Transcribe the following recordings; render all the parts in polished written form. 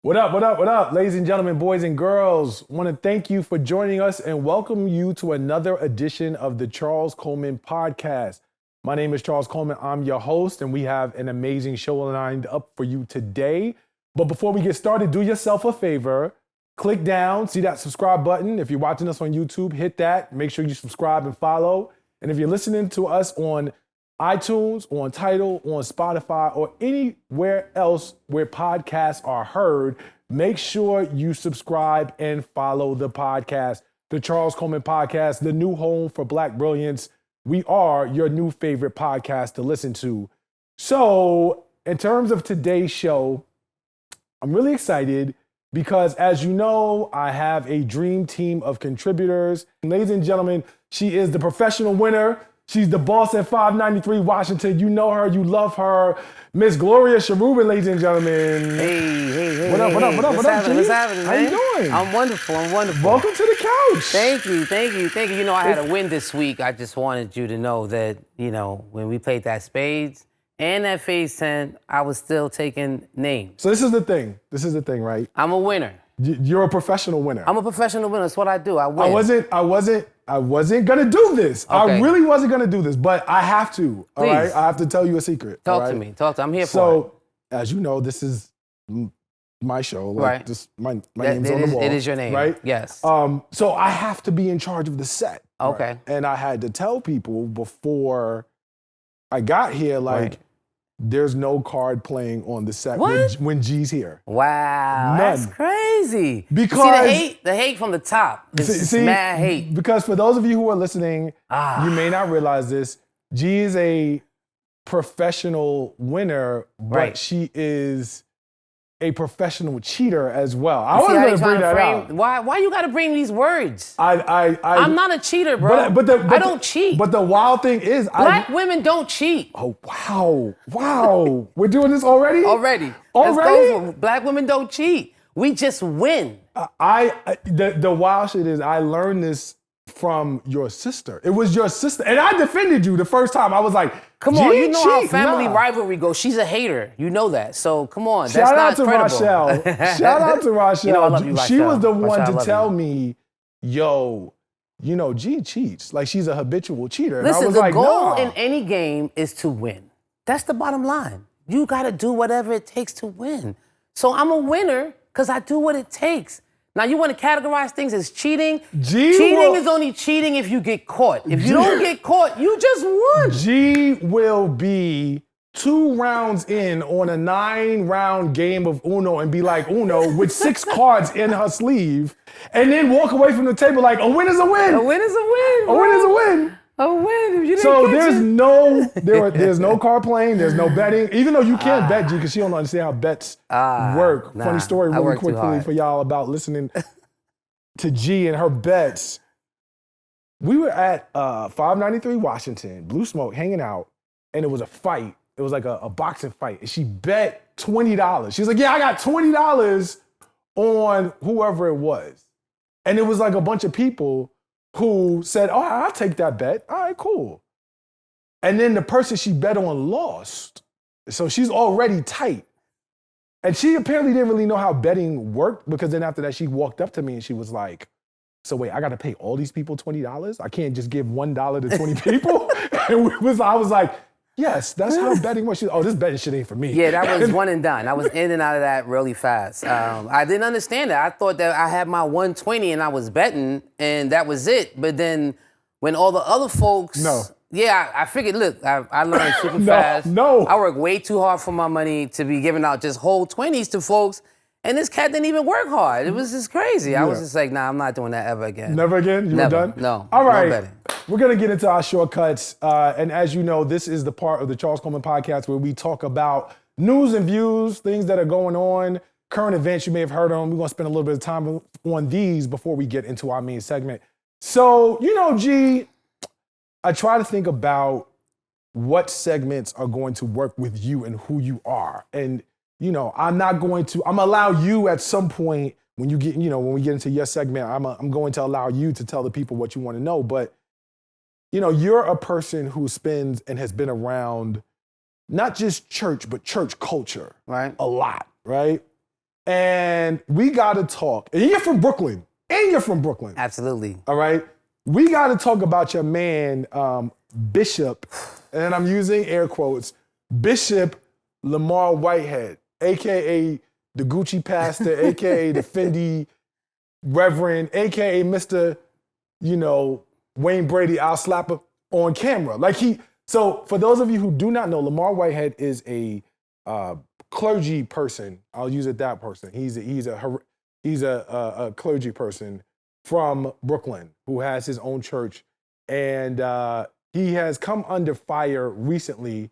What up, what up, what up, ladies and gentlemen, boys and girls? Want to thank you for joining us and welcome you to another edition of the Charles Coleman Podcast. My name is Charles Coleman. I'm your host, and we have an amazing show lined up for you today. But before we get started, do yourself a favor. Click down, see that subscribe button. If you're watching us on YouTube, hit that. Make sure you subscribe and follow. And if you're listening to us on iTunes, on Tidal, on Spotify, or anywhere else where podcasts are heard, make sure you subscribe and follow the podcast, the Charles Coleman Podcast, the new home for Black brilliance. We are your new favorite podcast to listen to. So, in terms of today's show, I'm really excited because, as you know, I have a dream team of contributors. Ladies and gentlemen, she is the professional winner. She's the boss at 593 Washington. You know her, you love her. Miss Gloria Cherubin, ladies and gentlemen. Hey. What up, what up, What's happening, man? How you doing? I'm wonderful. Welcome to the couch. Thank you. You know, I had a win this week. I just wanted you to know that, you know, when we played that spades and that phase 10, I was still taking names. So this is the thing, right? I'm a winner. You're a professional winner. I'm a professional winner. That's what I do. I win. I wasn't gonna do this. Okay. I really wasn't gonna do this, but I have to. All Please. right, I have to tell you a secret. Talk to me. I'm here for it. So, as you know, this is my show. Like, Right. This, my name's on the wall. It is your name. Right? Yes. So I have to be in charge of the set. Okay. Right? And I had to tell people before I got here, like, Right. there's no card playing on the set What? when G's here. Wow. That's None. crazy. Because- see, the hate from the top is mad hate. Because for those of you who are listening, you may not realize this. G is a professional winner, but Right. she is a professional cheater as well. I See wasn't how going you to bring trying that frame? out. Why you got to bring these words? I'm not a cheater, bro. I don't cheat. But the wild thing is, Black women don't cheat. Oh, wow. We're doing this already? Already. Already? Let's go for it. Black women don't cheat. We just win. The wild shit is I learned this from your sister. It was your sister. And I defended you the first time. I was like, Come on, you know how cheat? family Nah. rivalry goes. She's a hater. You know that. So come on. Shout out That's to not credible. Rochelle. Shout out to Rochelle. You know I love you, She Rochelle. was the one Rochelle, I to love tell you. me, yo, you know, G cheats. Like, she's a habitual cheater. And I Listen, was the like, goal nah. in any game is to win. That's the bottom line. You got to do whatever it takes to win. So I'm a winner because I do what it takes. Now, you want to categorize things as cheating? Cheating is only cheating if you get caught. If you don't get caught, you just won. G will be 2 rounds in on a 9-round game of Uno and be like Uno with 6 cards in her sleeve and then walk away from the table like, a win is a win. A win is a win. A win is a win. A win. If you didn't So catch it. there's no card playing, there's no betting. Even though you can't bet, G, because she don't understand how bets work. nah, Funny story I really work too quickly hard. for y'all about listening to G and her bets. We were at 593 Washington, Blue Smoke, hanging out, and it was a fight. It was like a boxing fight. And she bet $20. She was like, yeah, I got $20 on whoever it was. And it was like a bunch of people who said, oh, I'll take that bet. All right, cool. And then the person she bet on lost. So she's already tight. And she apparently didn't really know how betting worked because then after that, she walked up to me and she was like, so wait, I got to pay all these people $20? I can't just give $1 to 20 people? And I was like, yes, that's how betting works. She's, oh, this betting shit ain't for me. Yeah, that was one and done. I was in and out of that really fast. I didn't understand that. I thought that I had my 120 and I was betting and that was it. But then when all the other folks... No. Yeah, I figured, look, I learned super fast. No. I worked way too hard for my money to be giving out just whole 20s to folks. And this cat didn't even work hard. It was just crazy. I was just like, nah, I'm not doing that ever again. Never again? You Never. were done? No. All right. No betting. We're going to get into our shortcuts. And as you know, this is the part of the Charles Coleman Podcast where we talk about news and views, things that are going on, current events you may have heard on. We're going to spend a little bit of time on these before we get into our main segment. So, you know, G, I try to think about what segments are going to work with you and who you are. And, you know, I'm going to allow you at some point when you get, you know, when we get into your segment, I'm going to allow you to tell the people what you want to know. But, you know, you're a person who spends and has been around not just church, but church culture. Right. A lot, right? And we got to talk. And you're from Brooklyn. Absolutely. All right? We got to talk about your man, Bishop, and I'm using air quotes, Bishop Lamar Whitehead, a.k.a. the Gucci pastor, a.k.a. the Fendi Reverend, a.k.a. Mr., Wayne Brady, I'll slap him on camera. So for those of you who do not know, Lamar Whitehead is a clergy person. I'll use it that person. He's a clergy person from Brooklyn who has his own church, and he has come under fire recently.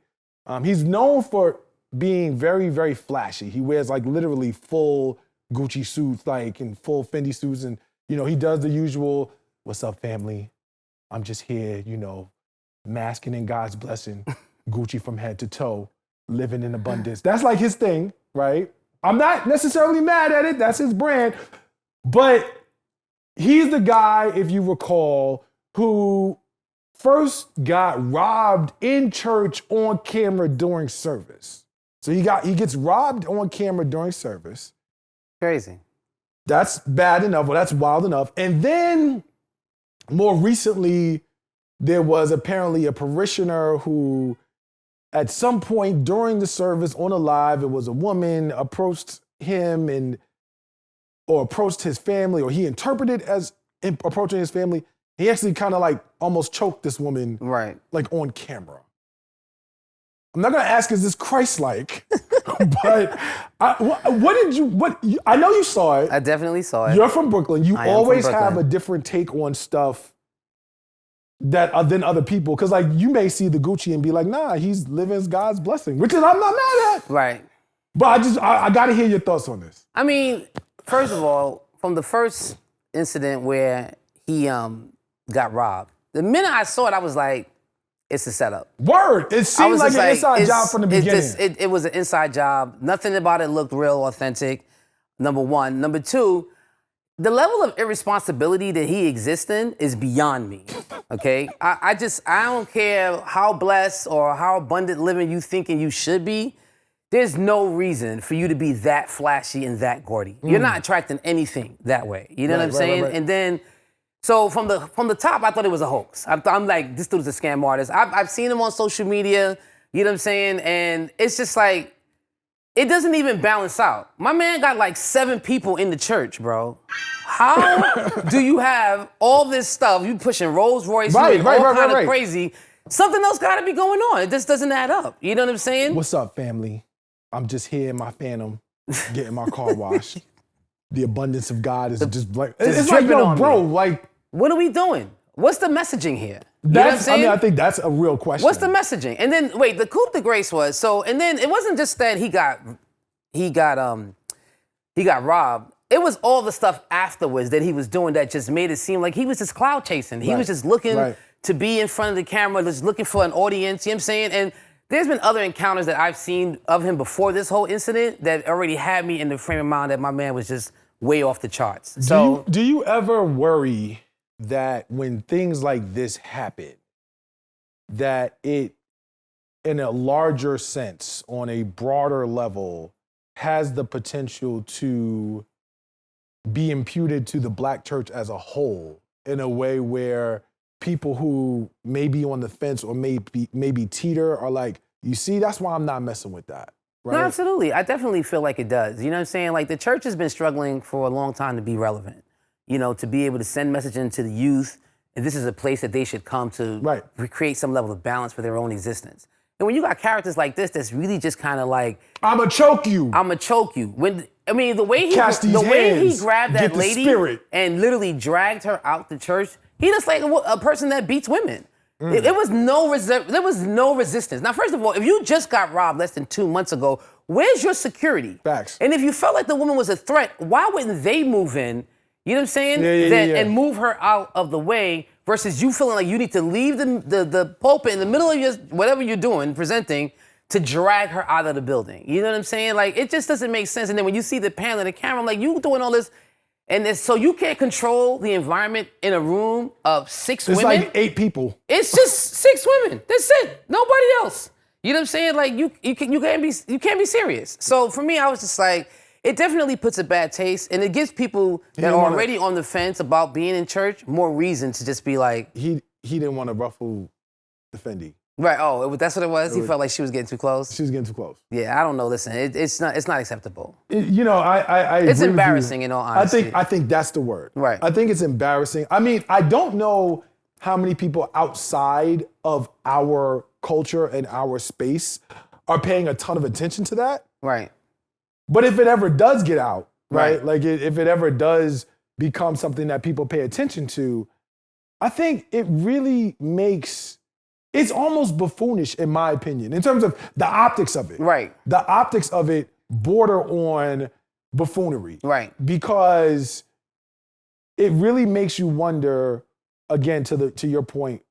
He's known for being very, very flashy. He wears literally full Gucci suits, and full Fendi suits, and he does the usual, "What's up, family? I'm just here, masking in God's blessing, Gucci from head to toe, living in abundance." That's his thing, right? I'm not necessarily mad at it. That's his brand. But he's the guy, if you recall, who first got robbed in church on camera during service. So he gets robbed on camera during service. Crazy. That's bad enough. Well, that's wild enough. And then more recently, there was apparently a parishioner who, at some point during the service on a live, it was a woman approached him or approached his family, or he interpreted as approaching his family. He actually kind of almost choked this woman, right? On camera. I'm not gonna ask, is this Christ-like? But I know you saw it. I definitely saw it. You're from Brooklyn. You always have a different take on stuff than other people. Because you may see the Gucci and be like, nah, he's living God's blessing, which is I'm not mad at. Right. But I gotta hear your thoughts on this. I mean, first of all, from the first incident where he got robbed, the minute I saw it, I was like, it's a setup. Word. It seemed like an inside job from the beginning. It was an inside job. Nothing about it looked real, authentic, number one. Number two, the level of irresponsibility that he exists in is beyond me, okay? I don't care how blessed or how abundant living you thinking you should be. There's no reason for you to be that flashy and that gaudy. You're not attracting anything that way. You know what I'm saying? Right. And then, so from the top, I thought it was a hoax. I'm like, this dude's a scam artist. I've seen him on social media, you know what I'm saying? And it's just it doesn't even balance out. My man got 7 people in the church, bro. How do you have all this stuff? You pushing Rolls Royce, all kind of crazy. Something else gotta be going on. It just doesn't add up. You know what I'm saying? What's up, family? I'm just here in my Phantom, getting my car washed. The abundance of God is just it's bro, what are we doing? What's the messaging here? You know what I'm saying? I think that's a real question. What's the messaging? And then wait, the coup de grace was and then it wasn't just that he got robbed. It was all the stuff afterwards that he was doing that just made it seem like he was just cloud chasing. He was just looking to be in front of the camera, just looking for an audience, you know what I'm saying? And there's been other encounters that I've seen of him before this whole incident that already had me in the frame of mind that my man was just way off the charts. So do you ever worry that when things like this happen, that it, in a larger sense, on a broader level, has the potential to be imputed to the Black church as a whole in a way where people who may be on the fence or maybe teeter are like, you see, that's why I'm not messing with that. Right? No, absolutely. I definitely feel like it does. You know what I'm saying? The church has been struggling for a long time to be relevant, to be able to send messaging to the youth. And this is a place that they should come to recreate some level of balance for their own existence. And when you got characters like this, that's really just kind of I'ma choke you. I'ma choke you. The way he grabbed that lady and literally dragged her out the church, he just like a person that beats women. There was no resistance. Now, first of all, if you just got robbed less than 2 months ago, where's your security? Facts. And if you felt like the woman was a threat, why wouldn't they move in? You know what I'm saying? And move her out of the way versus you feeling like you need to leave the pulpit in the middle of your whatever you're doing, presenting, to drag her out of the building. You know what I'm saying? It just doesn't make sense. And then when you see the panel and the camera, I'm like, you doing all this. And so you can't control the environment in a room of 6 women. It's 8 people. It's just 6 women. That's it. Nobody else. You know what I'm saying? You can't be serious. So for me, I was just like, it definitely puts a bad taste, and it gives people that are already on the fence about being in church more reason to just be like. He didn't want to ruffle the Fendi. Right. Oh, that's what it was. He felt like she was getting too close. She was getting too close. Yeah, I don't know. Listen, it's not acceptable. I it's agree embarrassing with you. In all honesty. I think that's the word. Right. I think it's embarrassing. I mean, I don't know how many people outside of our culture and our space are paying a ton of attention to that. Right. But if it ever does get out, right? Like if it ever does become something that people pay attention to, I think it really makes. It's almost buffoonish, in my opinion, in terms of the optics of it. Right. The optics of it border on buffoonery. Right. Because it really makes you wonder, again, to your point,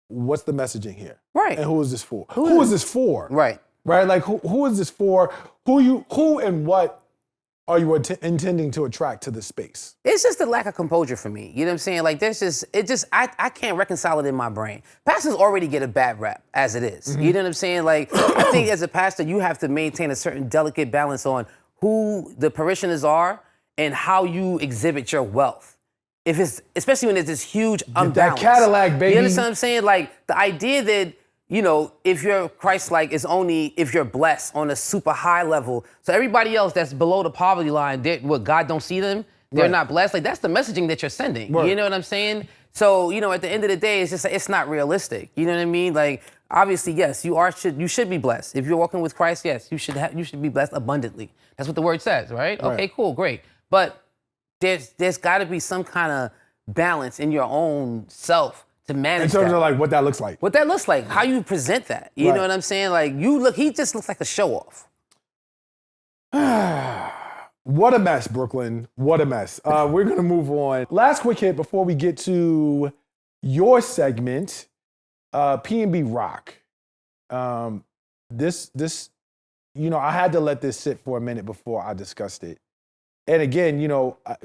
what's the messaging here? Right. And who is this for? Who is this for? Right. Right? Like, who is this for? Who and what are you intending to attract to this space? It's just a lack of composure for me. You know what I'm saying? Like, I can't reconcile it in my brain. Pastors already get a bad rap as it is. Mm-hmm. You know what I'm saying? Like, I think as a pastor, you have to maintain a certain delicate balance on who the parishioners are and how you exhibit your wealth. Especially when there's this huge unbalance. That Cadillac, baby. You understand what I'm saying? Like, the idea that, if you're Christ-like, is only if you're blessed on a super high level. So everybody else that's below the poverty line, God don't see them, they're not blessed. Like, that's the messaging that you're sending. Right. You know what I'm saying? So, at the end of the day, it's not realistic. You know what I mean? Like, obviously, yes, you should be blessed. If you're walking with Christ, yes, you should be blessed abundantly. That's what the word says, right? Okay, cool, great. But there's got to be some kind of balance in your own self to manage that. In terms of like what that looks like. What that looks like, how you present that. You know what I'm saying? Like, he just looks like a show off. What a mess, Brooklyn. What a mess. We're going to move on. Last quick hit before we get to your segment, PNB Rock. This, I had to let this sit for a minute before I discussed it. And again,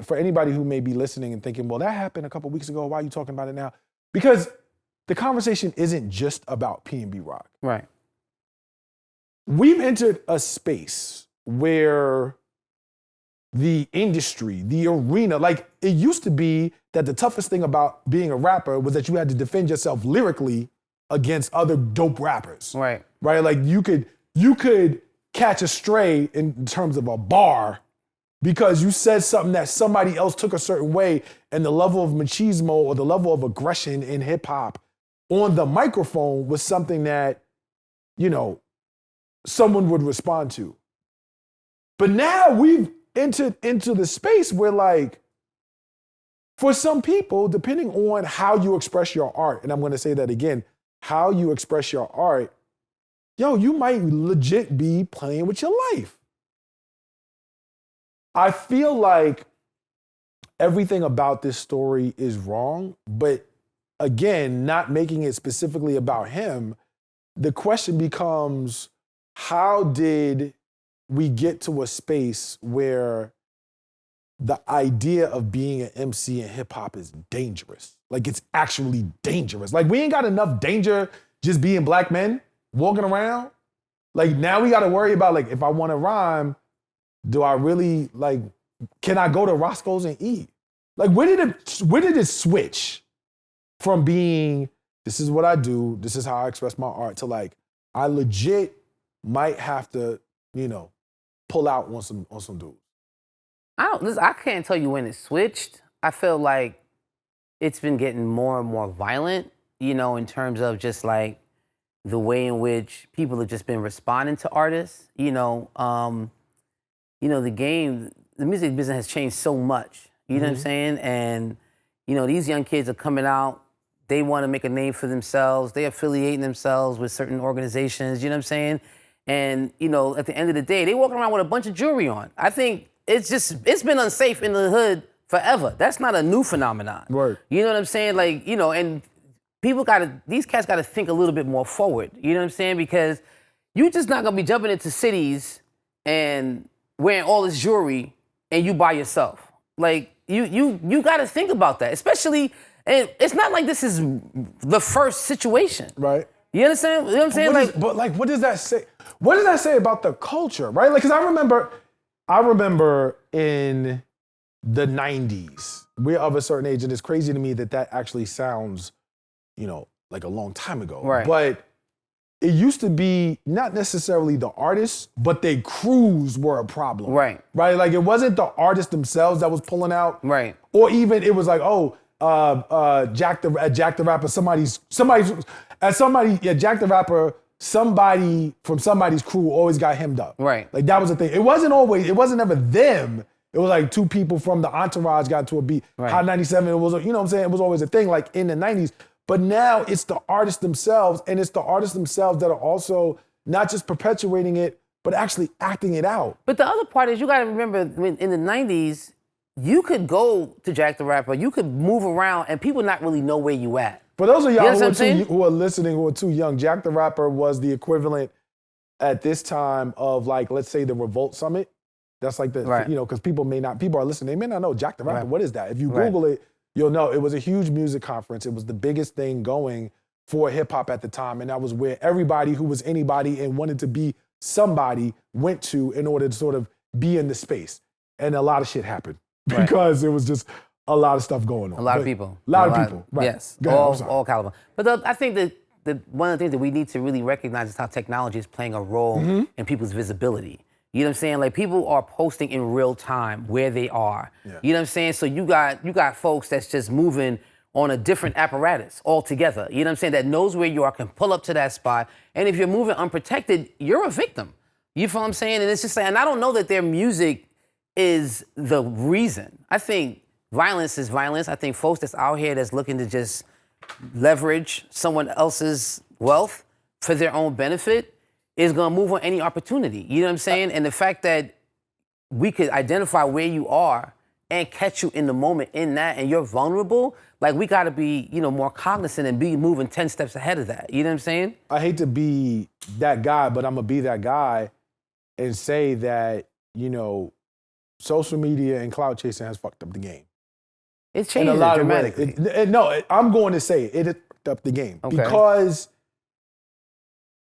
for anybody who may be listening and thinking, well, that happened a couple weeks ago. Why are you talking about it now? Because the conversation isn't just about PNB Rock. Right. We've entered a space where the industry, the arena, like it used to be that the toughest thing about being a rapper was that you had to defend yourself lyrically against other dope rappers. Right. Right? Like you could catch a stray in terms of a bar because you said something that somebody else took a certain way, and the level of machismo or the level of aggression in hip hop on the microphone was something that, someone would respond to. But now we've entered into the space where, like, for some people, depending on how you express your art, and I'm going to say that again, how you express your art, you might legit be playing with your life. I feel like everything about this story is wrong, but again, not making it specifically about him, the question becomes, how did we get to a space where the idea of being an MC in hip hop is dangerous? Like, it's actually dangerous. Like, we ain't got enough danger just being black men walking around. Like, now we got to worry about, like, if I want to rhyme, do I really, like, can I go to Roscoe's and eat? Like, where did it switch from being, this is what I do, this is how I express my art, to, like, I legit might have to, pull out on some dudes? I can't tell you when it switched. I feel like it's been getting more and more violent, in terms of just, like, the way in which people have just been responding to artists. The music business has changed so much. You know what I'm saying? And, these young kids are coming out. They want to make a name for themselves. They're affiliating themselves with certain organizations. You know what I'm saying? And, at the end of the day, they walking around with a bunch of jewelry on. I think it's been unsafe in the hood forever. That's not a new phenomenon. Right. You know what I'm saying? Like, and these cats got to think a little bit more forward. You know what I'm saying? Because you just not going to be jumping into cities and wearing all this jewelry and you by yourself. Like, you got to think about that, especially, and it's not like this is the first situation. Right. You understand? You know what I'm saying? But what does that say? What does that say about the culture, right? Like, because I I remember in the 90s, we're of a certain age, and it's crazy to me that actually sounds, like a long time ago. Right. But it used to be not necessarily the artists, but their crews were a problem. Right. Right? Like it wasn't the artists themselves that was pulling out. Right. Or even it was like, Jack the Rapper, Jack the Rapper, somebody from somebody's crew always got hemmed up. Right. Like that was the thing. It wasn't ever them. It was like two people from the entourage got to a beat. Right. Hot 97, it was, you know what I'm saying? It was always a thing like in the 90s. But now it's the artists themselves, and it's the artists themselves that are also not just perpetuating it, but actually acting it out. But the other part is you gotta remember in the 90s, you could go to Jack the Rapper, you could move around and people not really know where you at. For those of y'all who are listening who are too young, Jack the Rapper was the equivalent at this time of like, let's say the Revolt Summit. That's like the, Right. because people are listening, they may not know Jack the Rapper. Right. What is that? If you Right. Google it, you'll know. It was a huge music conference. It was the biggest thing going for hip hop at the time. And that was where everybody who was anybody and wanted to be somebody went to in order to sort of be in the space. And a lot of shit happened because it was just a lot of stuff going on. A lot of people. A lot of people, right. Yes, Go ahead, I'm sorry. all caliber. But I think that one of the things that we need to really recognize is how technology is playing a role in people's visibility. You know what I'm saying? Like people are posting in real time where they are. Yeah. You know what I'm saying? So you got folks that's just moving on a different apparatus altogether. You know what I'm saying? That knows where you are, can pull up to that spot. And if you're moving unprotected, you're a victim. You feel what I'm saying? And it's just like, and I don't know that their music is the reason. I think violence is violence. I think folks that's out here that's looking to just leverage someone else's wealth for their own benefit is gonna move on any opportunity. You know what I'm saying? And the fact that we could identify where you are and catch you in the moment in that and you're vulnerable, like we gotta be, more cognizant and be moving 10 steps ahead of that. You know what I'm saying? I hate to be that guy, but I'm gonna be that guy and say that, social media and clout chasing has fucked up the game. It's changed in a lot of dramatically. ways. I'm going to say it has fucked up the game. Okay. Because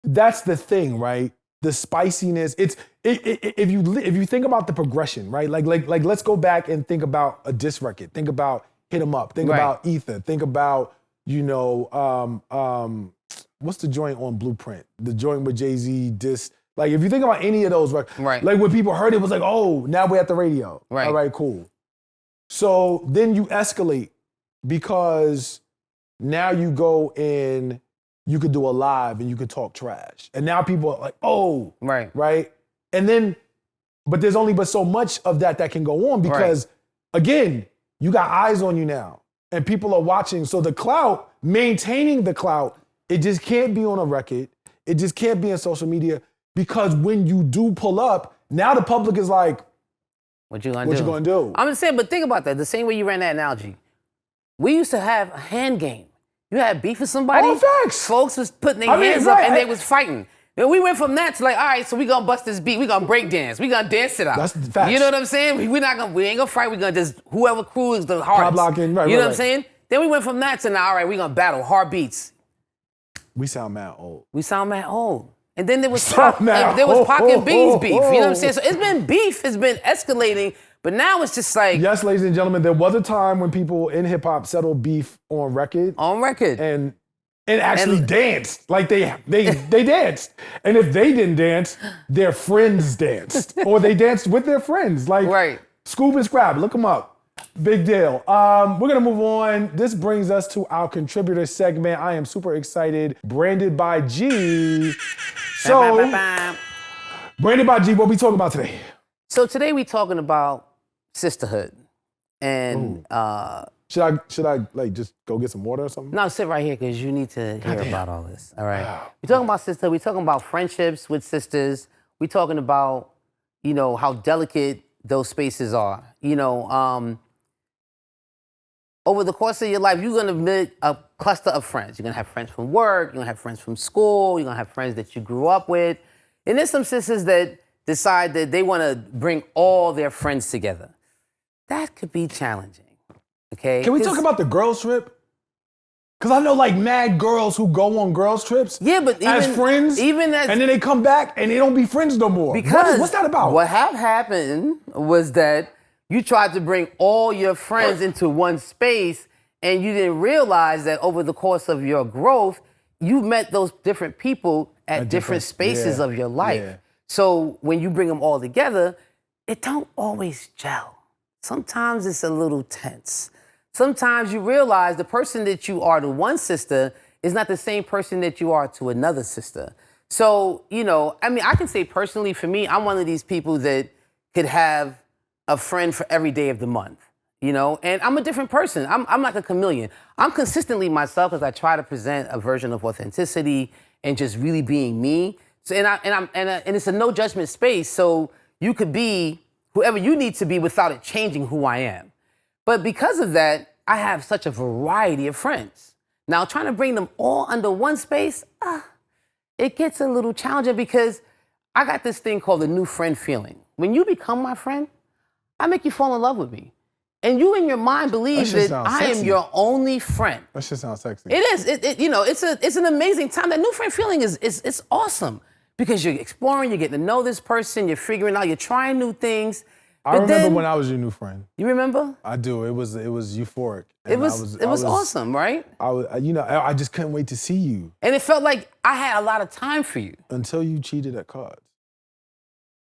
that's the thing, right? The spiciness. If you think about the progression, right? Like let's go back and think about a diss record. Think about Hit 'Em Up. Think about Ether. Think about, what's the joint on Blueprint? The joint with Jay-Z diss. Like if you think about any of those, Right. like when people heard it was like, oh, now we're at the radio. Right. All right, cool. So then you escalate because now you go in, you could do a live and you could talk trash. And now people are like, oh, right? And then, but there's only but so much of that can go on because, again, you got eyes on you now and people are watching. So the clout, maintaining the clout, it just can't be on a record. It just can't be on social media because when you do pull up, now the public is like, what you gonna do? I'm just saying, but think about that. The same way you ran that analogy. We used to have a hand game. You had beef with somebody. Oh, facts. Folks was putting their hands up and they was fighting. And we went from that to like, all right, so we gonna bust this beat. We gonna break dance. We gonna dance it out. That's the facts. You know what I'm saying? We ain't gonna fight. We gonna just whoever crew is the hardest. Pop locking, right, you know right, what I'm saying? Then we went from that to now, all right, we gonna battle hard beats. We sound mad old. And then there was Pac and Beans beef. You know what I'm saying? So it's been beef. It's been escalating. But now it's just like... Yes, ladies and gentlemen, there was a time when people in hip-hop settled beef on record. And actually danced. Like they danced. And if they didn't dance, their friends danced. Or they danced with their friends. Like Scoob and Scrab, look them up. Big deal. We're gonna move on. This brings us to our contributor segment. I am super excited. Branded by G. So, Branded by G, what we talking about today? So today we talking about sisterhood. And should I like just go get some water or something? No, sit right here because you need to hear about all this. All right. We're talking about sisterhood. We're talking about friendships with sisters. We're talking about, how delicate those spaces are. Over the course of your life, you're gonna meet a cluster of friends. You're gonna have friends from work, you're gonna have friends from school, you're gonna have friends that you grew up with. And there's some sisters that decide that they wanna bring all their friends together. That could be challenging, okay? Can we talk about the girls trip? Because I know like mad girls who go on girls trips but as friends, and then they come back and they don't be friends no more. Because what's that about? What happened was that you tried to bring all your friends into one space and you didn't realize that over the course of your growth, you met those different people at different spaces of your life. Yeah. So when you bring them all together, it don't always gel. Sometimes it's a little tense. Sometimes you realize the person that you are to one sister is not the same person that you are to another sister. So, I can say personally for me, I'm one of these people that could have a friend for every day of the month, and I'm a different person. I'm like a chameleon. I'm consistently myself because I try to present a version of authenticity and just really being me. So, and it's a no judgment space. So you could be whoever you need to be without it changing who I am. But because of that, I have such a variety of friends. Now, trying to bring them all under one space, it gets a little challenging because I got this thing called the new friend feeling. When you become my friend, I make you fall in love with me. And you in your mind believe that I am your only friend. That shit sounds sexy. It is. It's an amazing time. That new friend feeling is awesome because you're exploring, you're getting to know this person, you're figuring out, you're trying new things. I remember when I was your new friend. You remember? I do. It was euphoric. It was awesome, right? I just couldn't wait to see you. And it felt like I had a lot of time for you. Until you cheated at cards.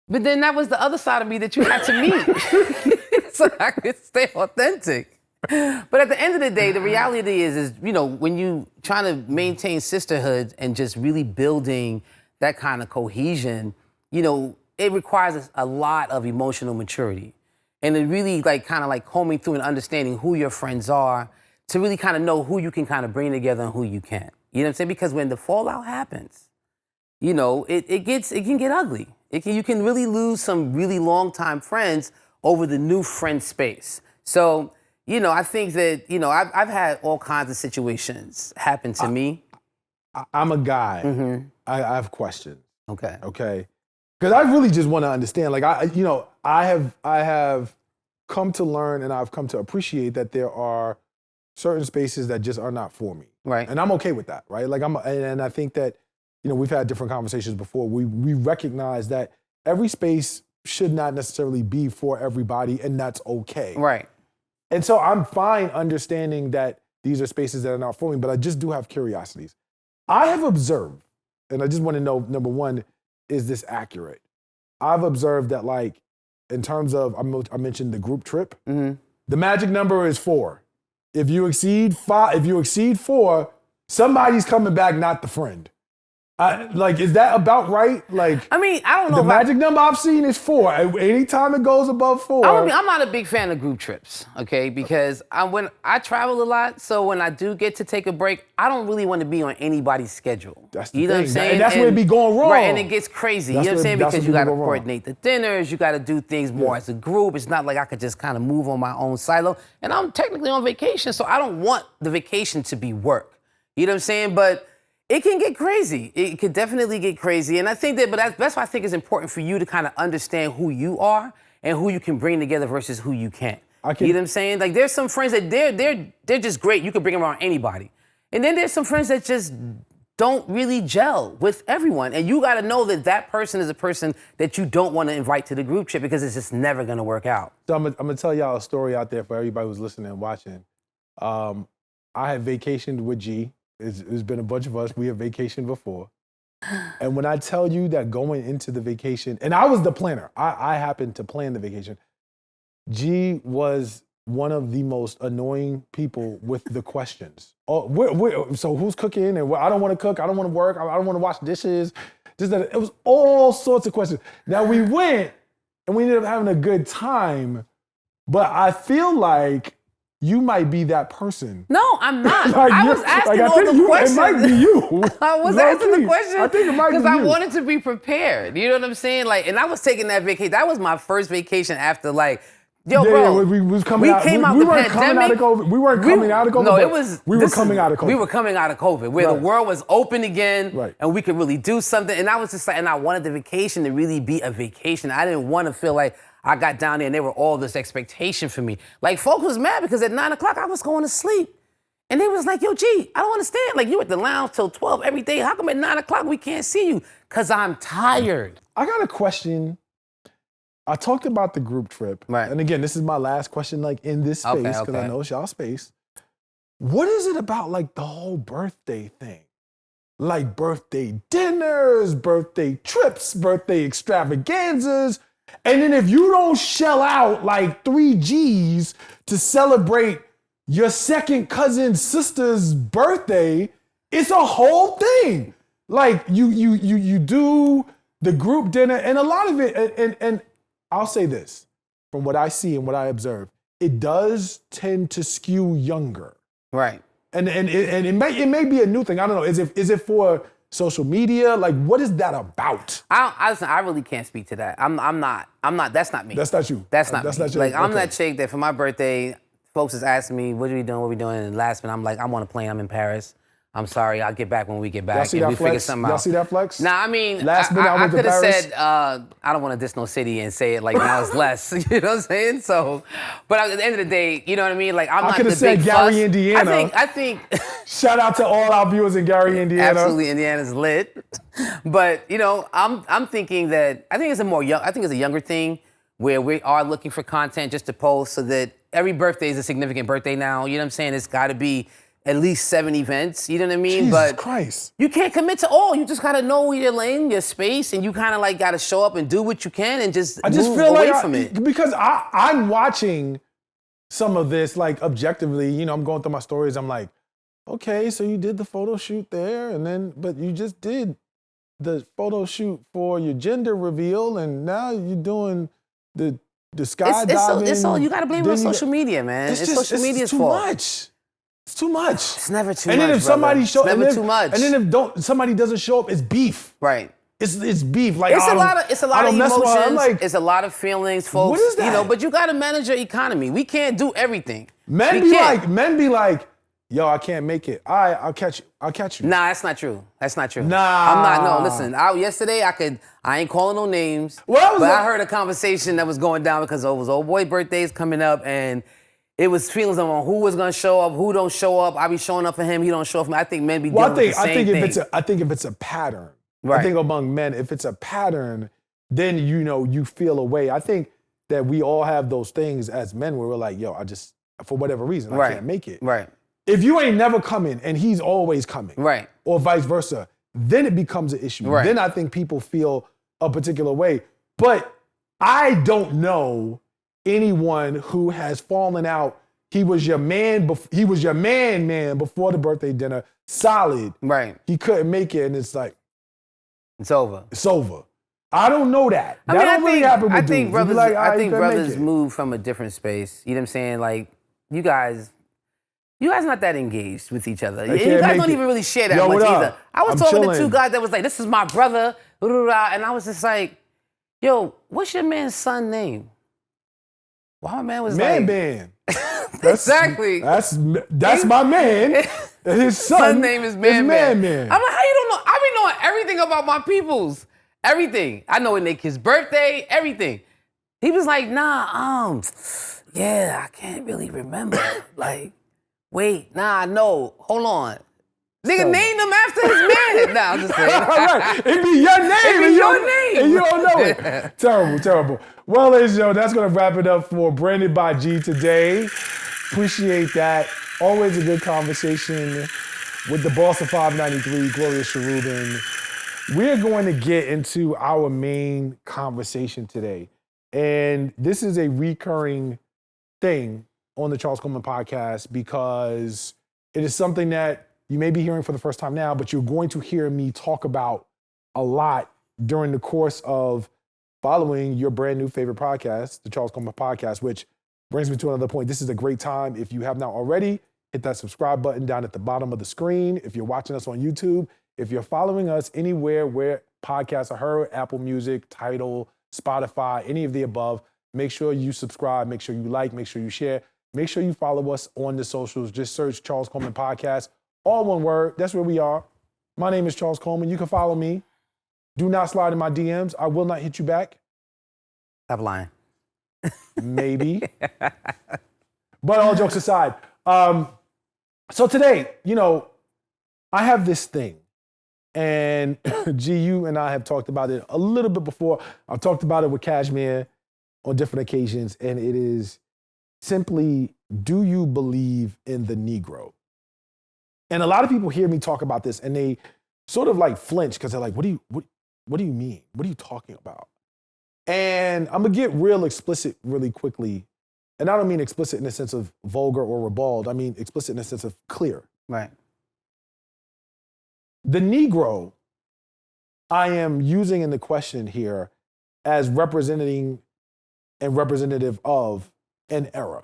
But then that was the other side of me that you had to meet. So I could stay authentic. But at the end of the day, the reality is when you trying to maintain sisterhood and just really building that kind of cohesion, it requires a lot of emotional maturity. And it really kind of combing through and understanding who your friends are to really kind of know who you can kind of bring together and who you can't. You know what I'm saying? Because when the fallout happens, it can get ugly. You can really lose some really long time friends over the new friend space. So, I think that, I've had all kinds of situations happen to me. I'm a guy. Mm-hmm. I have questions. Okay. Because I really just want to understand, I have come to learn and I've come to appreciate that there are certain spaces that just are not for me. Right. And I'm okay with that, right? And I think that, we've had different conversations before. We recognize that every space should not necessarily be for everybody, and that's okay. Right. And so I'm fine understanding that these are spaces that are not for me, but I just do have curiosities. I have observed, and I just want to know, number one, is this accurate? I've observed that, in terms of, I mentioned the group trip, mm-hmm. The magic number is 4. If you exceed 4, somebody's coming back, not the friend. Is that about right? I don't know. The magic number I've seen is 4. Anytime it goes above 4. I'm not a big fan of group trips, okay? Because when I travel a lot, so when I do get to take a break, I don't really want to be on anybody's schedule. That's the you know thing. What I'm saying? And that's where it be going wrong. Right, and it gets crazy. You know what I'm saying? Because you got to coordinate the dinners, you got to do things more as a group. It's not like I could just kind of move on my own silo. And I'm technically on vacation, so I don't want the vacation to be work. You know what I'm saying? But it can get crazy. It could definitely get crazy. And I think that's why I think it's important for you to kind of understand who you are and who you can bring together versus who you can't. You know what I'm saying? There's some friends that they're just great. You can bring them around anybody. And then there's some friends that just don't really gel with everyone. And you got to know that person is a person that you don't want to invite to the group chat because it's just never going to work out. So I'm going to tell y'all a story out there for everybody who's listening and watching. I had vacationed with G. It's been a bunch of us. We have vacationed before. And when I tell you that going into the vacation, and I was the planner. I happened to plan the vacation. G was one of the most annoying people with the questions. So who's cooking? And I don't want to cook. I don't want to work. I don't want to wash dishes. It was all sorts of questions. Now we went and we ended up having a good time, but I feel like you might be that person. No, I'm not. I was asking all the questions. It might be you. I was asking the questions. I think it might be you. Because I wanted to be prepared. You know what I'm saying? And I was taking that vacation. That was my first vacation after bro. We was coming we out. Came out we the weren't pandemic. coming out of COVID. We weren't coming out of COVID. No, it was. We were coming out of COVID. We were coming out of COVID, where the world was open again, right. And we could really do something. And I was just and I wanted the vacation to really be a vacation. I didn't want to feel like I got down there and they were all this expectation for me. Folks was mad because at 9 o'clock I was going to sleep. And they was like, yo, G, I don't understand. Like, you at the lounge till 12 every day. How come at 9 o'clock we can't see you? Because I'm tired. I got a question. I talked about the group trip. Right. And again, this is my last question, like, in this space, because I know it's y'all space. What is it about, like, the whole birthday thing? Like, birthday dinners, birthday trips, birthday extravaganzas. And then if you don't shell out, like, 3 G's to celebrate your second cousin's sister's birthday, it's a whole thing. Like, you do the group dinner, and a lot of it, and I'll say this, from what I see and what I observe, it does tend to skew younger. Right. And it may be a new thing. I don't know. Is it for social media? Like, what is that about? Listen, I really can't speak to that. I'm not, that's not me. That's not you. That's not me. Not you. Like, I'm that chick that for my birthday, folks is asking me, what are we doing? And last minute, I'm like, I'm on a plane, I'm in Paris. I'm sorry, I'll get back when we get back. Y'all see that flex? Y'all see that flex? Nah, I mean, last minute, I could have said, I don't want to diss no city and say it like now it's less. You know what I'm saying? So, but at the end of the day, you know what I mean? Like, I'm not the big fuss. I could have said Gary, Indiana. I think. Shout out to all our viewers in Gary, Indiana. Absolutely, Indiana's lit. But, you know, I'm thinking that, I think it's a younger thing where we are looking for content just to post so that every birthday is a significant birthday now. You know what I'm saying? It's got to be at least 7 events, you know what I mean? Jesus Christ. You can't commit to all. You just gotta know your lane, your space, and you kind of like gotta show up and do what you can and just move away from it. Because I'm watching some of this, like, objectively, you know, I'm going through my stories, I'm like, okay, so you did the photo shoot there, and then, but you just did the photo shoot for your gender reveal, and now you're doing the skydiving. It's all, you gotta blame it on social media, man. Social media's fault. Too much. It's too much. It's never too much. And then if somebody too much. And then if somebody doesn't show up, it's beef. Right. It's beef. Like, it's a lot of emotions. Like, it's a lot of feelings, folks. What is that? You know, but you gotta manage your economy. We can't do everything. Men be like, yo, I can't make it. I'll catch you. Nah, that's not true. That's not true. Nah. I'm not, no, listen, yesterday I ain't calling no names, but I heard a conversation that was going down because it was old boy birthdays coming up, and it was feelings on who was gonna show up, who don't show up. I be showing up for him, he don't show up for me. I think men be dealing with the same thing. I think if it's a pattern, right. I think among men, if it's a pattern, then you feel a way. I think that we all have those things as men where we're like, yo, for whatever reason, I can't make it. Right. If you ain't never coming and he's always coming, right, or vice versa, then it becomes an issue. Right. Then I think people feel a particular way. But I don't know anyone who has fallen out. He was your man before the birthday dinner, solid. Right. He couldn't make it, and it's like, it's over. It's over. I don't know that. I think brothers move from a different space. You know what I'm saying? Like, you guys not that engaged with each other. You guys don't even really share that much either. I was talking to 2 guys that was like, this is my brother, and I was just like, yo, what's your man's son name? Well, my man was Man. Exactly. That's my man. His son name is Man. Man. I'm like, how you don't know? I be knowing everything about my peoples. Everything. I know when they kid's birthday, everything. He was like, nah, yeah, I can't really remember. Like, wait, nah, no, hold on. Nigga, name them after his man. Nah, I'm just saying. Right. It be your name. It be your name. And you don't know it. Terrible. Well, ladies and gentlemen, that's going to wrap it up for Branded by G today. Appreciate that. Always a good conversation with the boss of 593, Gloria Cherubin. We're going to get into our main conversation today. And this is a recurring thing on the Charles Coleman podcast because it is something that you may be hearing for the first time now, but you're going to hear me talk about a lot during the course of following your brand new favorite podcast, the Charles Coleman podcast, which brings me to another point. This is a great time. If you have not already, hit that subscribe button down at the bottom of the screen. If you're watching us on YouTube, if you're following us anywhere where podcasts are heard, Apple Music, Tidal, Spotify, any of the above, make sure you subscribe, make sure you like, make sure you share, make sure you follow us on the socials. Just search Charles Coleman Podcast, all one word. That's where we are. My name is Charles Coleman. You can follow me. Do not slide in my DMs. I will not hit you back. Stop lying. Maybe. But all jokes aside, So today, I have this thing. And G, you and I have talked about it a little bit before. I've talked about it with Cashmere on different occasions. And it is simply, do you believe in the Negro? And a lot of people hear me talk about this and they sort of like flinch because they're like, what do you mean? What are you talking about? And I'm gonna get real explicit really quickly. And I don't mean explicit in the sense of vulgar or ribald. I mean explicit in the sense of clear. Right. The Negro, I am using in the question here as representing and representative of an era.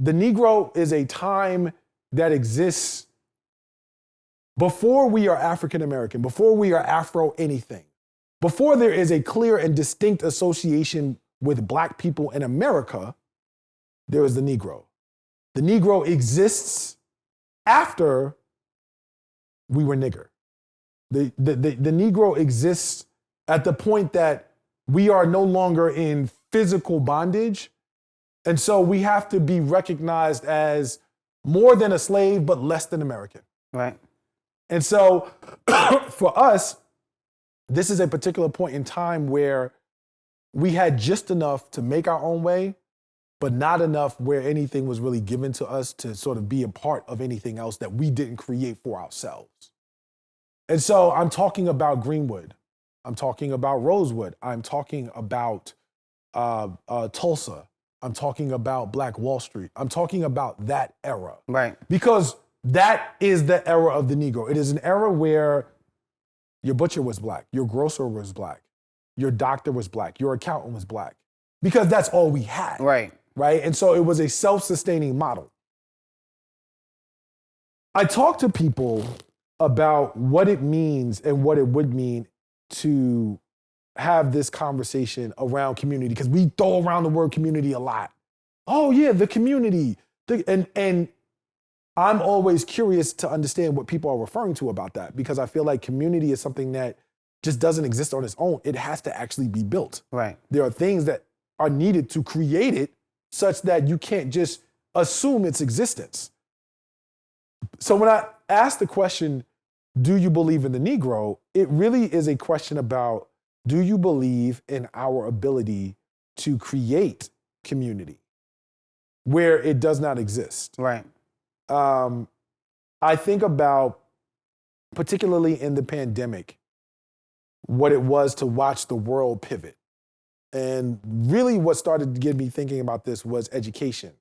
The Negro is a time that exists before we are African American, before we are Afro anything, before there is a clear and distinct association with Black people in America, there is the Negro. The Negro exists after we were nigger. The Negro exists at the point that we are no longer in physical bondage. And so we have to be recognized as more than a slave, but less than American. Right. And so for us, this is a particular point in time where we had just enough to make our own way, but not enough where anything was really given to us to sort of be a part of anything else that we didn't create for ourselves. And so I'm talking about Greenwood. I'm talking about Rosewood. I'm talking about Tulsa. I'm talking about Black Wall Street. I'm talking about that era. Right. Because that is the era of the Negro. It is an era where your butcher was Black, your grocer was Black, your doctor was Black, your accountant was Black, because that's all we had. Right. Right? And so it was a self-sustaining model. I talk to people about what it means and what it would mean to have this conversation around community, because we throw around the word community a lot. Oh yeah, the community. And I'm always curious to understand what people are referring to about that, because I feel like community is something that just doesn't exist on its own. It has to actually be built. Right. There are things that are needed to create it such that you can't just assume its existence. So when I ask the question, do you believe in the Negro? It really is a question about, do you believe in our ability to create community where it does not exist? Right. I think about, particularly in the pandemic, what it was to watch the world pivot. And really what started to get me thinking about this was education.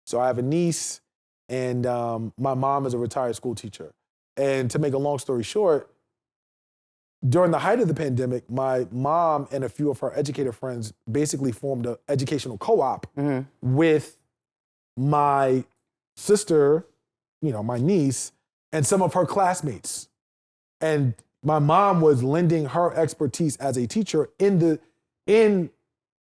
So I have a niece, and my mom is a retired school teacher. And to make a long story short, during the height of the pandemic, my mom and a few of her educator friends basically formed an educational co-op with my sister, my niece, and some of her classmates. And my mom was lending her expertise as a teacher in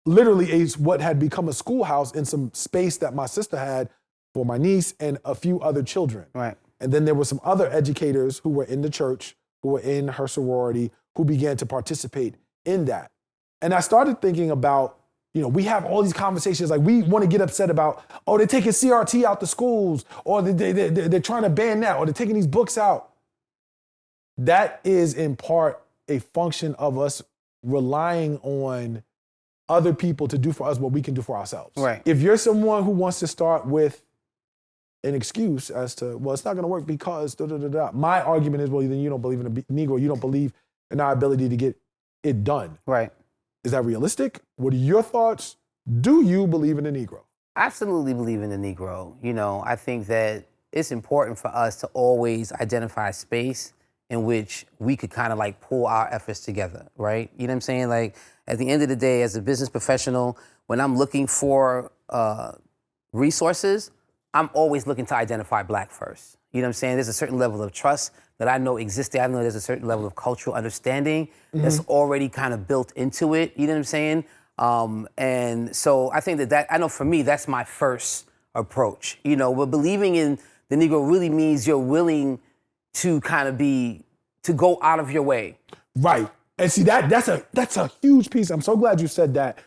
literally what had become a schoolhouse in some space that my sister had for my niece and a few other children. Right. And then there were some other educators who were in the church, who were in her sorority, who began to participate in that. And I started thinking about, we have all these conversations, like we want to get upset about, oh, they're taking CRT out the schools, or they're trying to ban that, or they're taking these books out. That is in part a function of us relying on other people to do for us what we can do for ourselves. Right. If you're someone who wants to start with an excuse as to, well, it's not going to work because my argument is, well, then you don't believe in the Negro. You don't believe in our ability to get it done. Right. Is that realistic? What are your thoughts? Do you believe in the Negro? I absolutely believe in the Negro. I think that it's important for us to always identify a space in which we could kind of like pull our efforts together, right? You know what I'm saying? Like, at the end of the day, as a business professional, when I'm looking for resources, I'm always looking to identify Black first. You know what I'm saying? There's a certain level of trust that I know exists there. I know there's a certain level of cultural understanding that's already kind of built into it. You know what I'm saying? And so I think that I know for me, that's my first approach. But believing in the Negro really means you're willing to kind of to go out of your way. Right. And see, that's a huge piece. I'm so glad you said that,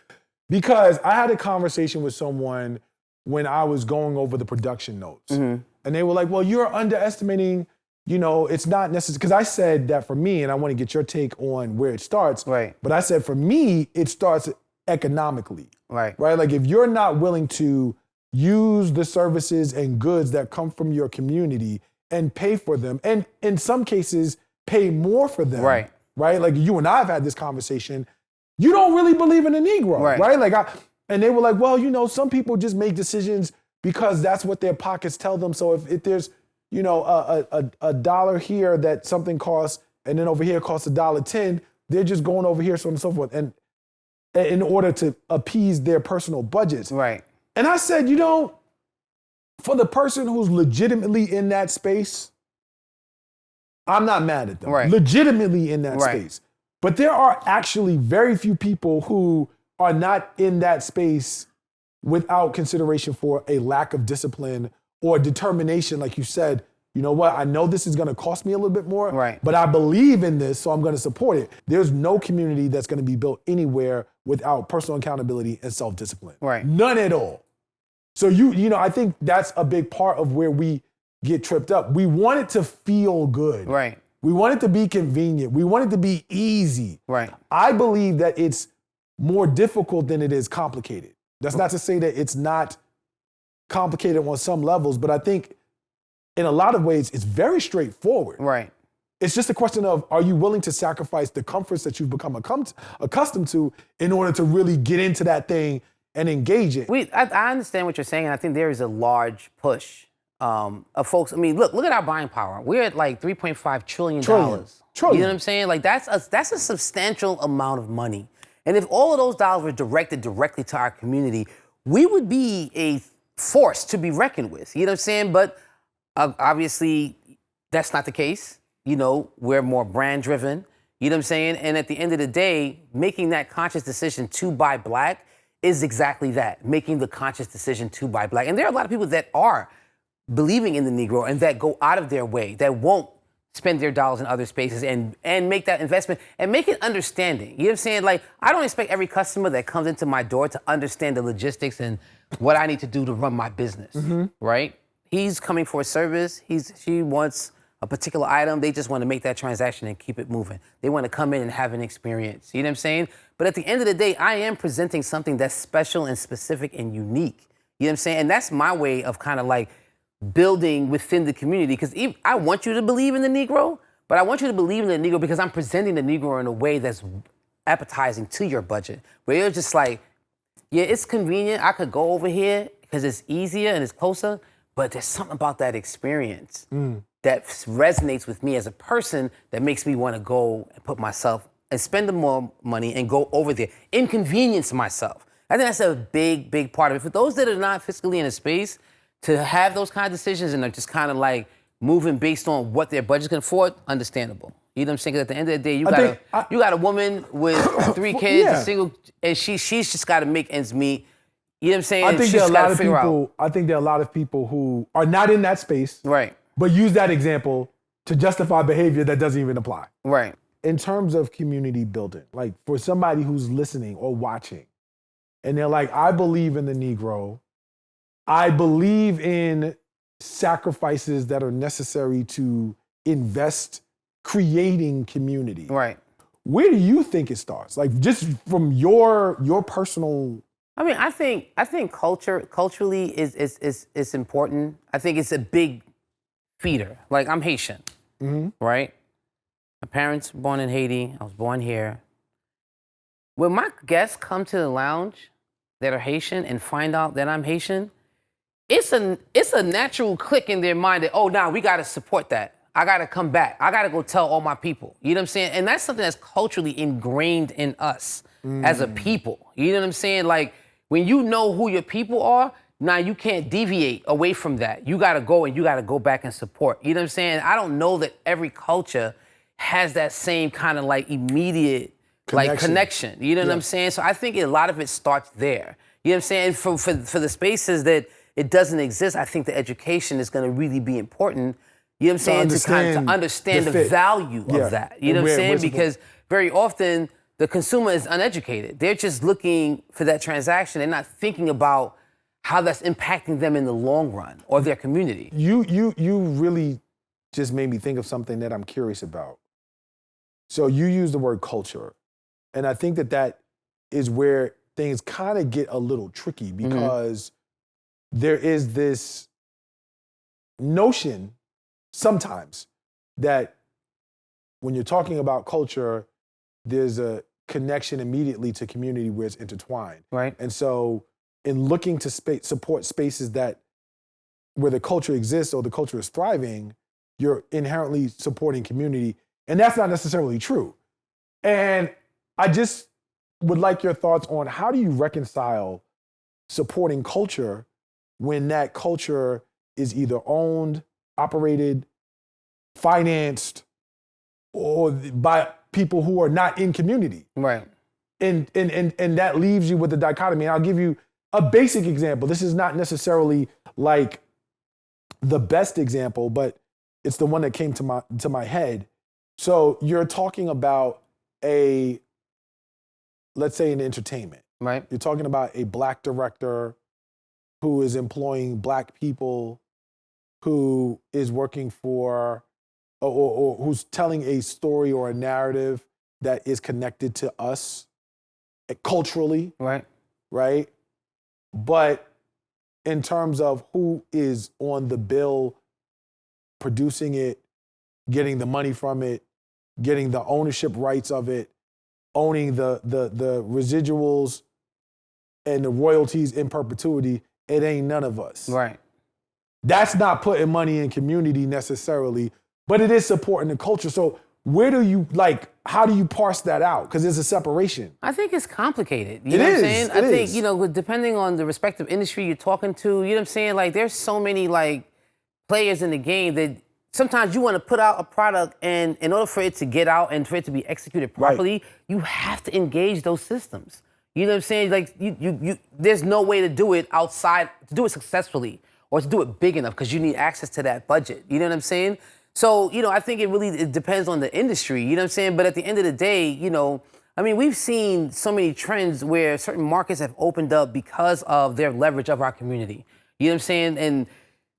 because I had a conversation with someone when I was going over the production notes. And And they were like, well, you're underestimating, it's not necessary. Because I said that for me, and I want to get your take on where it starts. Right. But I said for me, it starts economically. Right. Right? Like if you're not willing to use the services and goods that come from your community and pay for them, and in some cases, pay more for them. Right. Right? Like you and I have had this conversation. You don't really believe in the Negro. Right? And they were like, well, some people just make decisions because that's what their pockets tell them. So if there's, a dollar here that something costs, and then over here costs $1.10, they're just going over here, so on and so forth, and in order to appease their personal budgets. Right. And I said, for the person who's legitimately in that space, I'm not mad at them. Right. Legitimately in that space. But there are actually very few people who are not in that space without consideration for a lack of discipline or determination. Like you said, you know what, I know this is gonna cost me a little bit more, but I believe in this, so I'm gonna support it. There's no community that's gonna be built anywhere without personal accountability and self-discipline. Right. None at all. So I think that's a big part of where we get tripped up. We want it to feel good. Right. We want it to be convenient. We want it to be easy. Right. I believe that it's more difficult than it is complicated. That's not to say that it's not complicated on some levels, but I think in a lot of ways, it's very straightforward. Right. It's just a question of, are you willing to sacrifice the comforts that you've become accustomed to in order to really get into that thing and engage it? I understand what you're saying, and I think there is a large push of folks. I mean, look at our buying power. We're at like $3.5 trillion. Trillion. You know what I'm saying? Like that's a substantial amount of money. And if all of those dollars were directed directly to our community, we would be a force to be reckoned with. You know what I'm saying? But obviously, that's not the case. We're more brand driven. You know what I'm saying? And at the end of the day, making that conscious decision to buy black is exactly that, making the conscious decision to buy black. And there are a lot of people that are believing in the Negro and that go out of their way, that won't spend their dollars in other spaces and make that investment and make it understanding. You know what I'm saying? Like, I don't expect every customer that comes into my door to understand the logistics and what I need to do to run my business, right? He's coming for a service. She wants a particular item. They just want to make that transaction and keep it moving. They want to come in and have an experience. You know what I'm saying? But at the end of the day, I am presenting something that's special and specific and unique. You know what I'm saying? And that's my way of kind of like building within the community. Because I want you to believe in the Negro, but I want you to believe in the Negro because I'm presenting the Negro in a way that's appetizing to your budget. Where you're just like, yeah, it's convenient. I could go over here because it's easier and it's closer. But there's something about that experience that resonates with me as a person that makes me want to go and put myself and spend more money and go over there, inconvenience myself. I think that's a big, big part of it. For those that are not fiscally in a space, to have those kind of decisions and are just kind of like moving based on what their budget can afford, understandable. You know what I'm saying? 'Cause at the end of the day, you got a woman with 3 kids, a single, and she's just got to make ends meet. You know what I'm saying? I think there are a lot of people who are not in that space, right, but use that example to justify behavior that doesn't even apply. Right. In terms of community building, like for somebody who's listening or watching, and they're like, I believe in the Negro, I believe in sacrifices that are necessary to invest creating community. Right. Where do you think it starts? Like just from your personal. I mean, I think culturally is important. I think it's a big feeder. Like I'm Haitian, right? My parents were born in Haiti. I was born here. When my guests come to the lounge that are Haitian and find out that I'm Haitian, it's a natural click in their mind that, oh, now we got to support that. I got to come back. I got to go tell all my people. You know what I'm saying? And that's something that's culturally ingrained in us as a people. You know what I'm saying? Like, when you know who your people are, now you can't deviate away from that. You got to go and you got to go back and support. You know what I'm saying? I don't know that every culture has that same kind of like immediate connection. You know what I'm saying? So I think a lot of it starts there. You know what I'm saying? For the spaces that it doesn't exist, I think the education is going to really be important. You know what I'm saying? To understand the value of that. You know what I'm saying? Because very often the consumer is uneducated. They're just looking for that transaction. They're not thinking about how that's impacting them in the long run or their community. You really just made me think of something that I'm curious about. So you use the word culture, and I think that is where things kind of get a little tricky because there is this notion sometimes that when you're talking about culture, there's a connection immediately to community where it's intertwined. Right. And so in looking to support spaces that where the culture exists or the culture is thriving, you're inherently supporting community. And that's not necessarily true. And I just would like your thoughts on how do you reconcile supporting culture when that culture is either owned, operated, financed, or by people who are not in community. Right. And that leaves you with the dichotomy. And I'll give you a basic example. This is not necessarily like the best example, but it's the one that came to my head. So you're talking about let's say in entertainment. Right. You're talking about a Black director who is employing Black people, who is working for, or who's telling a story or a narrative that is connected to us culturally. Right. Right? But in terms of who is on the bill, producing it, getting the money from it, getting the ownership rights of it, owning the residuals and the royalties in perpetuity, it ain't none of us. Right. That's not putting money in community necessarily, but it is supporting the culture. So where do you, how do you parse that out? Because there's a separation. I think it's complicated. You know what I'm saying? I think, depending on the respective industry you're talking to, you know what I'm saying? Like, there's so many, players in the game that sometimes you want to put out a product, and in order for it to get out and for it to be executed properly, you have to engage those systems. You know what I'm saying? Like, you there's no way to do it outside, to do it successfully or to do it big enough because you need access to that budget. You know what I'm saying? So, I think it depends on the industry, you know what I'm saying? But at the end of the day, we've seen so many trends where certain markets have opened up because of their leverage of our community. You know what I'm saying? And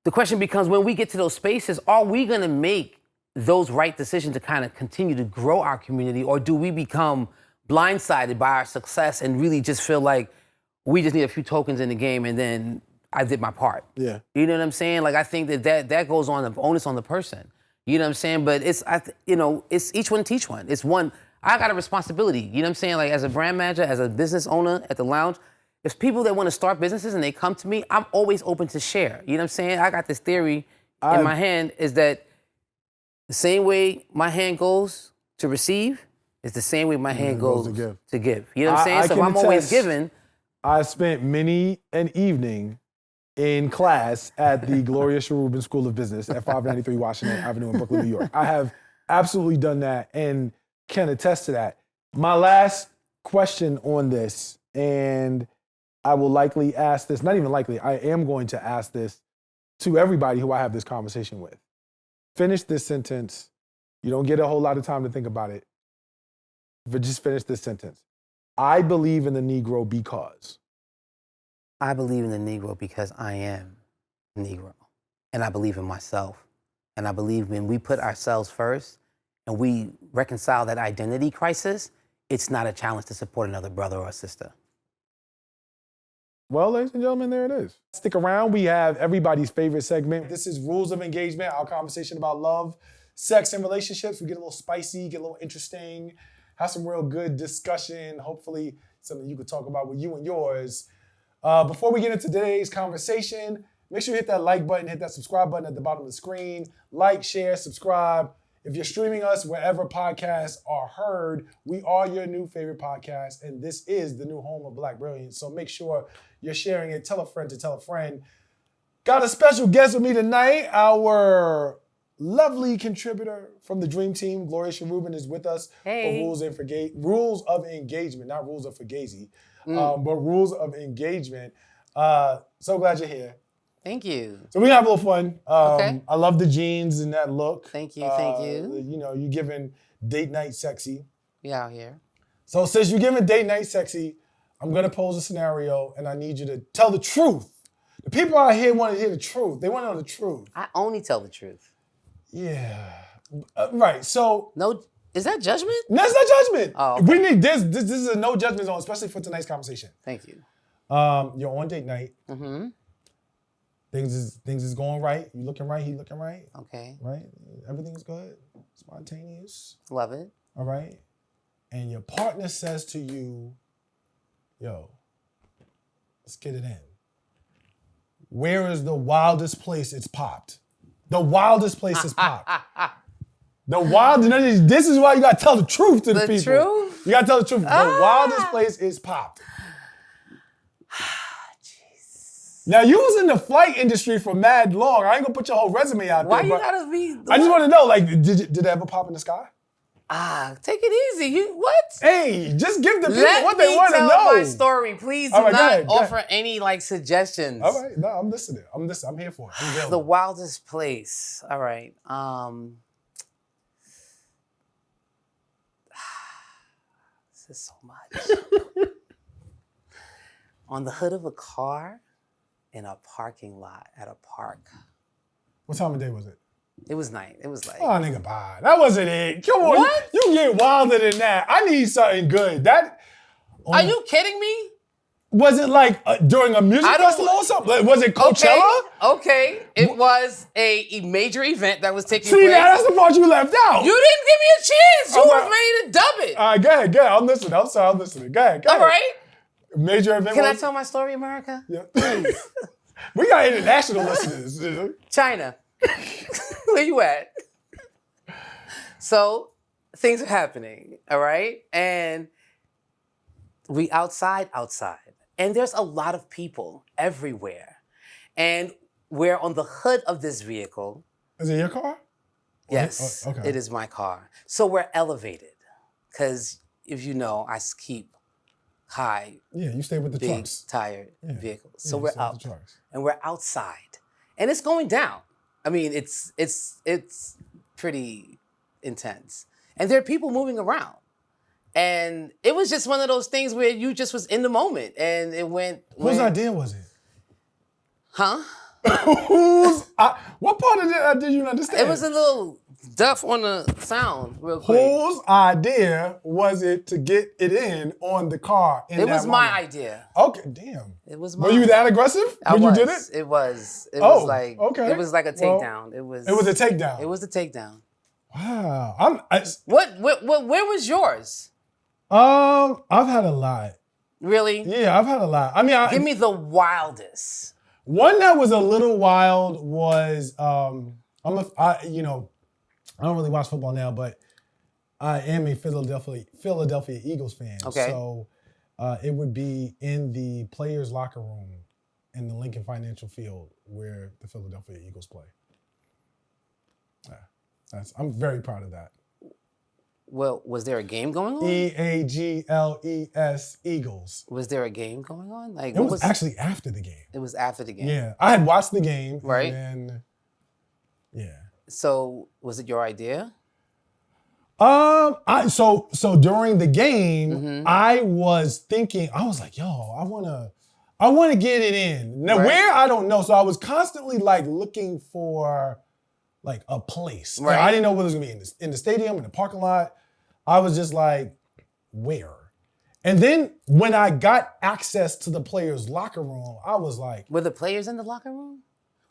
the question becomes, when we get to those spaces, are we going to make those right decisions to kind of continue to grow our community, or do we become blindsided by our success and really just feel like we just need a few tokens in the game and then I did my part? Yeah. You know what I'm saying? Like, I think that goes on, the onus on the person. You know what I'm saying? But it's each one teach one. It's one, I got a responsibility. You know what I'm saying? Like, as a brand manager, as a business owner at the lounge, if people that want to start businesses and they come to me, I'm always open to share. You know what I'm saying? I got this theory in my hand is that the same way my hand goes to receive is the same way my hand goes to give. You know what I'm saying? So if I'm always giving. I spent many an evening in class at the Gloria Cherubin School of Business at 593 Washington Avenue in Brooklyn, New York. I have absolutely done that and can attest to that. My last question on this, and I will likely ask this, not even likely, I am going to ask this to everybody who I have this conversation with. Finish this sentence. You don't get a whole lot of time to think about it, but just finish this sentence. I believe in the Negro because. I believe in the Negro because I am Negro. And I believe in myself. And I believe when we put ourselves first and we reconcile that identity crisis, it's not a challenge to support another brother or sister. Well, ladies and gentlemen, there it is. Stick around. We have everybody's favorite segment. This is Rules of Engagement, our conversation about love, sex, and relationships. We get a little spicy, get a little interesting, have some real good discussion, hopefully something you could talk about with you and yours. Before we get into today's conversation, make sure you hit that like button, hit that subscribe button at the bottom of the screen. Like, share, subscribe. If you're streaming us wherever podcasts are heard, we are your new favorite podcast, and this is the new home of Black Brilliance. So make sure you're sharing it. Tell a friend to tell a friend. Got a special guest with me tonight. Our lovely contributor from the Dream Team, Gloria Cherubin, is with us for Rules of Engagement, not Rules of Fugazi, but Rules of Engagement. So glad you're here. Thank you. So we have a little fun. Okay. I love the jeans and that look. Thank you, thank you. You're giving date night sexy. We out here. So since you're giving date night sexy, I'm gonna pose a scenario and I need you to tell the truth The people out here want to hear the truth. They want to know the truth. I only tell the truth. Yeah. Right. So. No, is that judgment? No, it's not judgment. Oh, okay. We need this. This is a no judgment zone, especially for tonight's conversation. Thank you. You're on date night. Mm-hmm. Things is going right. You looking right. He looking right. Okay. Right. Everything's good. Spontaneous. Love it. All right. And your partner says to you, "Yo, let's get it in. Where is the wildest place it's popped? The wildest place it's popped. The wildest. This is why you gotta tell the truth to the people. The truth? You gotta tell the truth. The wildest place is popped. Now, you was in the flight industry for mad long. I ain't gonna put your whole resume out Why there. Why you gotta be? I just want to know, like, did it ever pop in the sky? Take it easy. You what? Hey, just give the people Let what they want to know. Let me tell my story. Please do All right, not go offer ahead. any like suggestions. All right, no, I'm listening. I'm here for it. I'm available. The wildest place. All right. This is so much. On the hood of a car in a parking lot at a park. What time of day was it? It was night. It was like. Oh, nigga, bye. That wasn't it. Come on. What? You get wilder than that. I need something good. That. Are you kidding me? Was it like during a music festival or something? Like, was it Coachella? Okay. It was a major event that was taking See, place. that's the part you left out. You didn't give me a chance. You All were right. ready to dub it. All right, go ahead. I'm listening. I'm sorry, I'm listening. Go ahead. All right. Major event. Can I tell my story, America? Yeah. We got international listeners. China. Where you at? So things are happening, all right? And we outside. And there's a lot of people everywhere. And we're on the hood of this vehicle. Is it your car? Yes, okay. It is my car. So we're elevated. Because if you know, I keep high, yeah, you stay with the big, trucks. tired vehicles. So Yeah, we're up and we're outside. And it's going down. I mean, it's pretty intense. And there are people moving around. And it was just one of those things where you just was in the moment and it went. Whose idea was it? Huh? What part of that did you understand? It was a little duff on the sound real quick. Whose idea was it to get it in on the car in It was that my moment? idea. Okay, damn. It was mine. Were you that aggressive when you did it? It was. It Oh, was like okay. It was like a takedown. It was a takedown. It was a takedown. Wow. Where was yours? I've had a lot. Really? Yeah, I've had a lot. I mean, Give me the wildest. One that was a little wild was I don't really watch football now, but I am a Philadelphia Eagles fan. Okay. So it would be in the players' locker room in the Lincoln Financial Field where the Philadelphia Eagles play. Yeah, I'm very proud of that. Well, was there a game going on? Eagles, Eagles. Was there a game going on? Like It was actually after the game. It was after the game. Yeah, I had watched the game. Right. And then, yeah. So was it your idea? So during the game, Mm-hmm. I was thinking, I was like, yo, I wanna get it in. Now where I don't know. So I was constantly like looking for like a place. Right. I didn't know whether it was gonna be in the stadium, in the parking lot. I was just like, where? And then when I got access to the players' locker room, I was like, were the players in the locker room?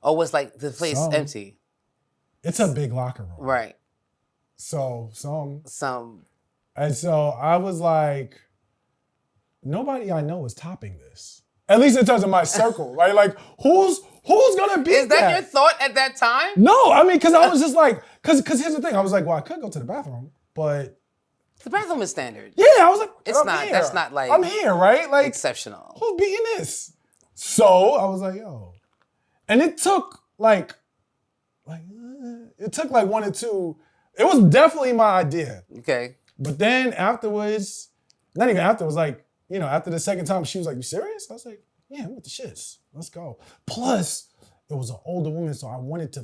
Or was like the place empty? It's a big locker room. Right. So Some. And so I was like, nobody I know is topping this. At least in terms of my circle, right? Like, who's gonna beat Is that your thought at that time? No, I mean, because I was just like, because here's the thing. I was like, well, I could go to the bathroom, but The bathroom is standard. yeah, I was like, It's I'm not. here. That's not like I'm here, right? Like, exceptional. who's beating this? So I was like, yo, and it took like one or two. It was definitely my idea. Okay. But then afterwards, not even afterwards, like, after the second time, she was like, you serious? I was like, yeah, I'm with the shits. Let's go. Plus, it was an older woman, so I wanted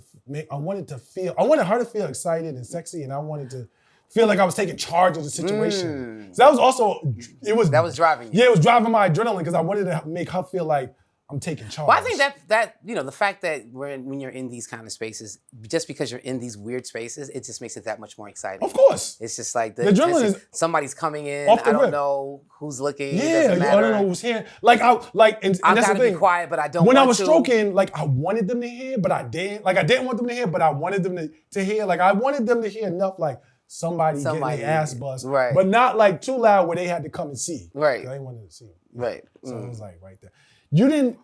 her to feel excited and sexy, and I wanted to feel like I was taking charge of the situation. So that was also, That was driving you. Yeah, it was driving my adrenaline because I wanted to make her feel like I'm taking charge. Well, I think that the fact that when you're in these kind of spaces, just because you're in these weird spaces, it just makes it that much more exciting. Of course. It's just like the adrenaline is somebody's coming in. off the I don't rip. know who's looking. Yeah, I don't know who's here. Like and I that's the gotta thing. be quiet, but I don't. When want I was to. stroking, like I wanted them to hear, but I didn't. Like I didn't want them to hear, but I wanted them to hear. Like I wanted them to hear enough, like somebody getting their ass bust, right? But not like too loud where they had to come and see, right? They wanted to see, right? So it was like right there. You didn't.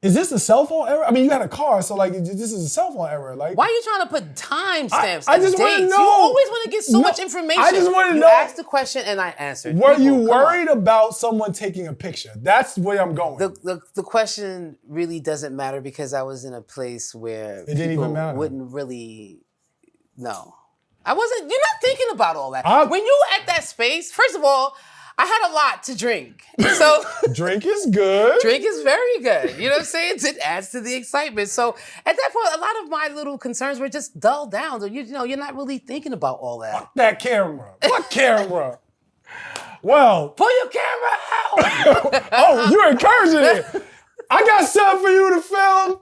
Is this a cell phone error? I mean, you had a car, so like this is a cell phone error. Like, why are you trying to put timestamps? I just want to know. You always want to get so much information. I just want to know. You asked the question and I answered. Were you worried about someone taking a picture? That's where I'm going. The question really doesn't matter because I was in a place where it didn't even matter. Wouldn't really. No, I wasn't. You're not thinking about all that. When you were at that space, first of all, I had a lot to drink. So drink is good. Drink is very good. You know what I'm saying? It adds to the excitement. So at that point, a lot of my little concerns were just dulled down. So you're not really thinking about all that. Fuck that camera. What camera? Well. Pull your camera out. Oh, you're encouraging it. I got something for you to film.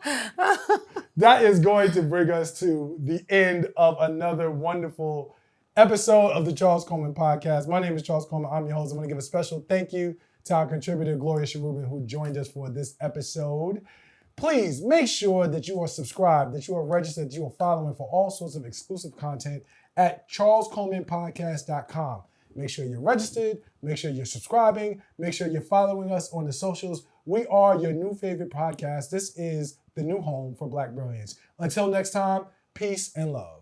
That is going to bring us to the end of another wonderful episode of the Charles Coleman Podcast. My name is Charles Coleman. I'm your host. I want to give a special thank you to our contributor, Gloria Cherubin, who joined us for this episode. Please make sure that you are subscribed, that you are registered, that you are following for all sorts of exclusive content at charlescolemanpodcast.com. Make sure you're registered, make sure you're subscribing, make sure you're following us on the socials. We are your new favorite podcast. This is the new home for Black Brilliance. Until next time, peace and love.